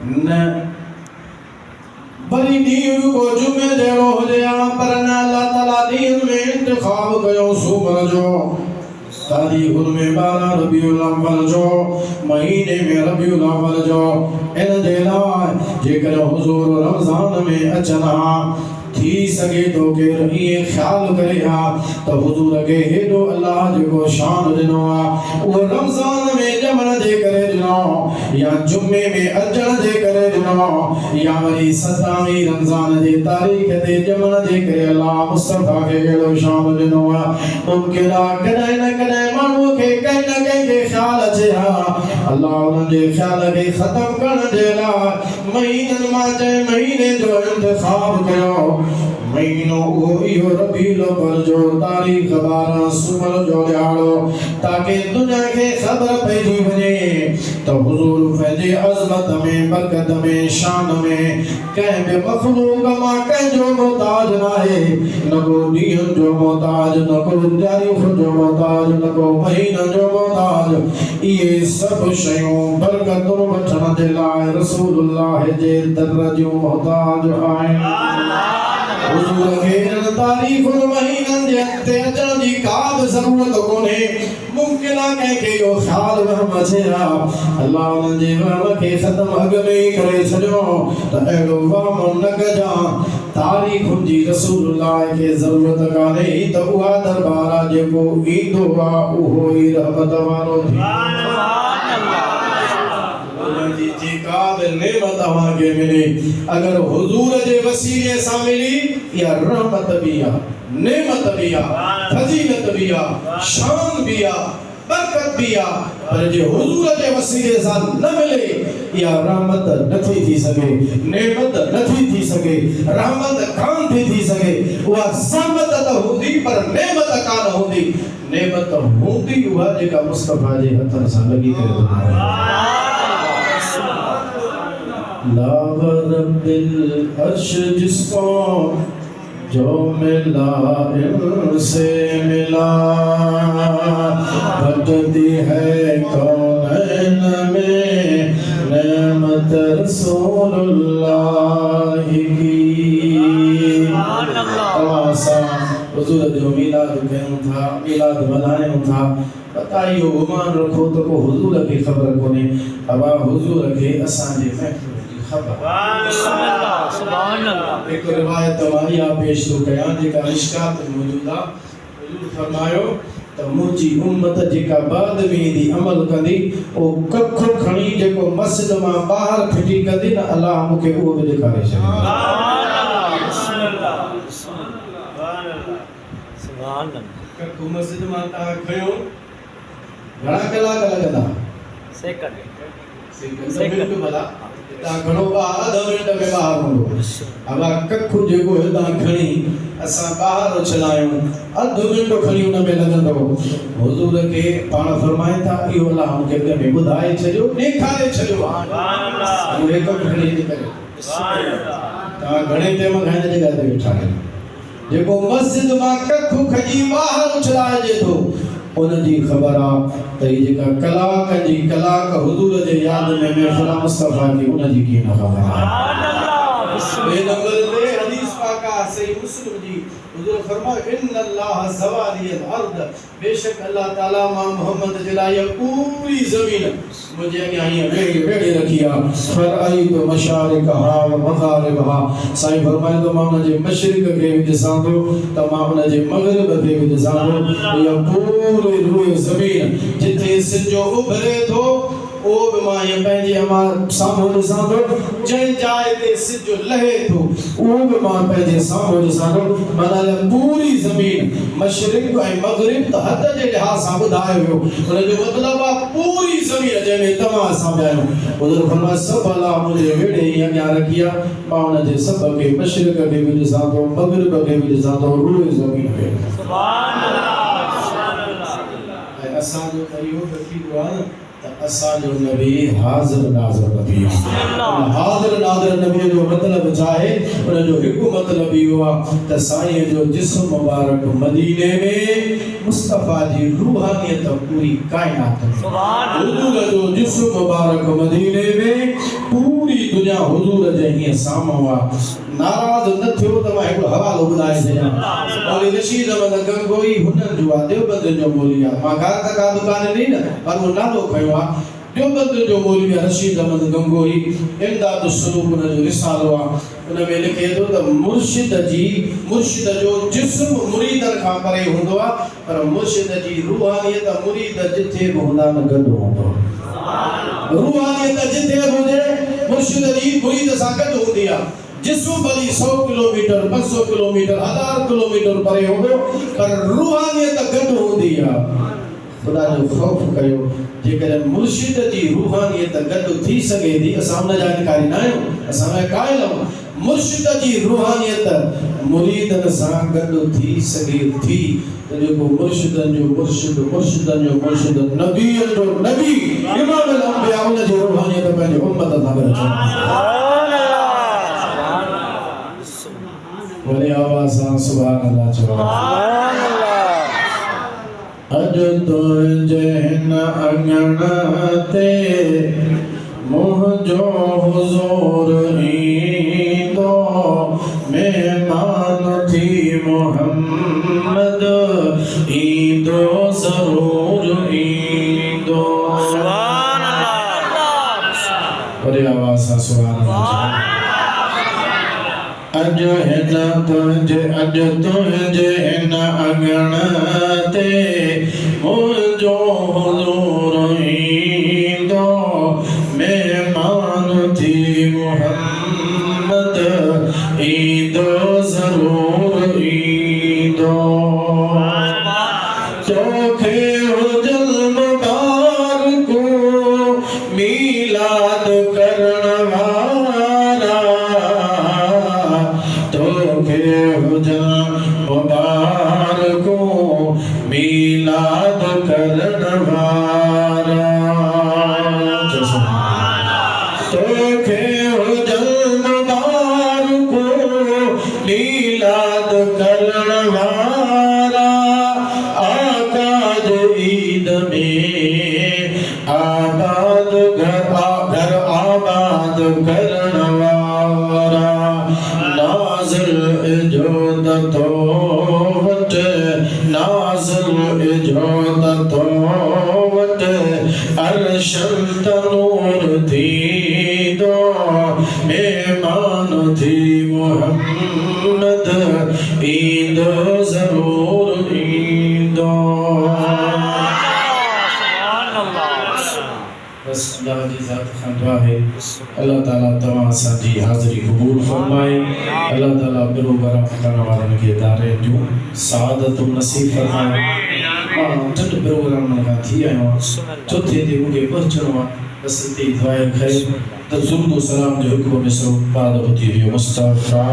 न बड़ी नीर को जुमे देड़ो हो जाया पर न अल्लाह ताला नीर में इंतखाब कयो सुमर जो तारीख में 12 रबीउल अव्वल जो महीने में रबीउल अव्वल जो इन देला जेकर हुजूर रमजान में अचना थी सके तो के ये ख्याल करे हा तो हुजूर के हेडो अल्लाह जो शान दिनो वो रमजान में जमन दे करे दिनो या जुम्मे में अजन दे करे दिनो या वरी 17वीं रमजान दे तारीख दे जमन दे करे अल्लाह मुस्तफा के हेडो शान दिनो मुमकिन कदे न कदे मानू के कहीं न कहीं के ख्याल अचे हा अल्लाह उन जे ख्याल के खत्म कर देला महीनन मां जे महीने जो इंतखाब कयो महीनो वो यो रबीउल अव्वल जो तारीख 12 सुमर जो ॾियारो ताकि दुनिया के खबर पइजी वञे तो हुजूर फैज़े अज़मत में बरकत में शान में कंहिं बि मखलूक मां कंहिंजो मोहताज नाहे न को ॾींहं जो मोहताज न को तारीख़ जो मोहताज न को महीना जो मोहताज इहे सभु शयूं बरकतूं वठण जे लाइ रसूलुल्लाह जे दर जो मोहताज आहिनि हुजूर के तारीख महीनन जे अॻिते अचण जी का बि ज़रूरत कोन्हे मुमकिन आहे के यो ख्याल वहम अचे हा अल्लाह उन जे वहम खे ख़त्म अॻ में ई करे छॾियो त अहिड़ो वहम न कजां तारीख जी रसूलुल्लाह खे ज़रूरत कान्हे त उहा दरबार आहे जेको ईंदो आहे उहो ई रहमत वारो थी जेका बि नेमत अवांखे मिले अगर हुजूर जे वसीले सां मिली या रहमत भी आ नेमत भी आ फजीलत भी आ शान भी आ बरकत भी आ पर जे हुजूर जे वसीले सां न मिले या रहमत नथी थी सके नेमत नथी थी सके रहमत कान थी सके उहा ज़हमत त हूंदी पर नेमत कान हूंदी नेमत हूंदी उहा जेका मुस्तफा जे हथन सां लगी करे ला रब्बिल अर्श जिसको जो मिला इनसे मिला बटती है कौनैन में नेमत रसूलुल्लाह की हुजूर जो मिलाद कयूं था मिलाद मल्हायूं था बताइयो गुमान रखो तो को हुजूर की खबर कोने अबा हुजूर के असां जे महफिल सुभान अल्लाह एक रिवायत वाहिया पेश तो कयां जेका मिशकात में मौजूद आ हुजूर फरमायो त मुजी उम्मत जेका बाद में दी अमल कंदी ओ कख खणी जेको मस्जिद मां बाहर फिटी कंदी न अल्लाह मूंखे उहो बि ॾेखारे छॾियो सुभान अल्लाह कख मस्जिद मां ता खयो घणा कलाक लगंदा सेकंड भला ता घणो बाहर 10 मिनट में बाहर हूंदो अब कखु जेको हितां खणी असां बाहर उछलायूं अध मिनट खणी उन में लगंदो हुजूर के पाण फरमाए था इहो अल्लाह मूंखे में ॿुधाए छॾियो ॾेखारे छॾियो सुभान अल्लाह उहे कखु खणी थी करे सुभान अल्लाह ता घणे टाइम खां जॻह ते वेठा आहियो जेको मस्जिद मां कखु खणी बाहर उछलाइजे थो उन जी खबर आ त ये जेका कलाक हुजूर जे याद में महफिल मुस्तफा की उन जी की न खबर सुभान अल्लाह बे नंबर पे हदीस पाक सही मुस्लिम जी हुजूर फरमाए इन्नल्लाह ज़वाली अल-अर्द बेशक अल्लाह ताला मा मोहम्मद जलाया पूरी जमीन मुझे यहां वेड़े रखिया फरआई तो मशारिकहा व मगारिबहा साईं फरमाए तो मां जे मशरिक के भी ॾिसां थो त मां उन जे मगरिब के भी ॾिसां थो या पूरी रूए जमीन जिथे सिजो उभरे थो ओ बि मां ये पंहिंजे हमार साम्हूं ॾिसां थो जंहिं जाइ ते सिज लहे थो उहो बि मां पंहिंजे साम्हूं ॾिसां थो माना पूरी ज़मीन मशरिक़ ऐं मग़रिब त हद जे लिहाज़ सां ॿुधायो वियो उन जो मतिलबु आहे पूरी ज़मीन जंहिंमें तव्हां असां पिया आहियूं हुजूर फरमाए सभु अलाह मुंहिंजे वेड़े ई अॻियां रखी आहे मां उन जे सभ खे मशरिक़ खे बि ॾिसां थो मग़रिब खे बि ॾिसां थो रूए ज़मीन खे सुभान अल्लाह ऐं असांजो इहो तक़ीदो आहे असांजो नबी हाज़िर नाज़िर नबी हाज़िर नाज़िर नबी जो मतलब चाहे उन जो हिकु मतलब इहो आहे त साईं जो जिस्म मुबारक मदीने में मुस्तफा जी रूहानियत पूरी कायनात में सुभान अल्लाह जो जिस्म मुबारक मदीने में पूरी दुनिया हुजूर जे ही साम हुआ नाराज न थियो त मां हिकड़ो हवालो ॿुधाए छॾियां मौलवी रशीद अहमद गंगोई हुननि जो आहे देवबंद जो मौलवी आहे मां घर त का दुकान ॾिनी न पर वो नालो खयो आहे देवबंद जो मौलवी रशीद अहमद गंगोई इमदाद सुलूक उन जो रिसालो आहे उन में लिखे थो त मुर्शिद जो जिस्म मुरीदन खां परे हूंदो आहे पर मुर्शिद जी रूहानियत मुरीद जिथे बि हूंदा न गॾु हूंदो रूहानियत जिथे बि हुजे मुर्शिद जी मुरीद सां गॾु हूंदी आहे जिस्म भली 100 किलोमीटर 200 किलोमीटर 1000 किलोमीटर परे हूंदो पर रूहानियत गॾु हूंदी आहे खुदा जो ख़ौफ कयो जेकर मुर्शिद जी रूहानियत गॾु थी सघे थी असां उन जा इनकारी न आहियूं असां क़ाइल आहियूं मुर्शिद जी रूहानियत मुरीदन सां गॾु थी सघे थी त जेको मुर्शिदन जो मुर्शिद नबी जो नबी इमाम अल अंबिया उन जी रूहानियत पंहिंजे उम्मत सां गॾु वरी आवाज़ सां सुभान अल्लाह चओ अज तुझे न अंगण ते मुझो हुजूर ईंदो मेहमान थी मोहम्मद ईंदो जरूर ईंदो सुभान अल्लाह बड़ी आवाज से सुभान अल्लाह अज तुझे न अंगण ते मुझो हुजूर ईंदो मेहमान थी मोहम्मद ईंदो जरूर ईंदो तोखे हुजल मुबारक मीलाद करण वारा तोखे हुजल मुबारक मीलाद करण वारा तोखे हुजल मुबारक मीलाद करण वारा आका जो ईद में आबाद घर आबाद करण वारा नाज़िल इजोत तो वट नाज़िल इजोत तो वट अरशल तनूर थी दो मेहमान थी मोहम्मद ईंदो जरूर ईंदो बस अल्लाह जी ज़ात खां दुआ है अल्लाह ताला तमाम असांजी हाज़िरी क़बूल फरमाए अल्लाह ताला बिरो बरा करण वारनि खे दारे जूं सआदत नसीब फरमाए मां टिन प्रोग्राम खां थी आयो आहियां चौथे ते मूंखे पहुचणो आहे बस इते दुआ ख़ैर त ज़ुल्द सलाम जो हिकिड़ो मिसरो बाद ॿुधी वियो मुस्तफ़ा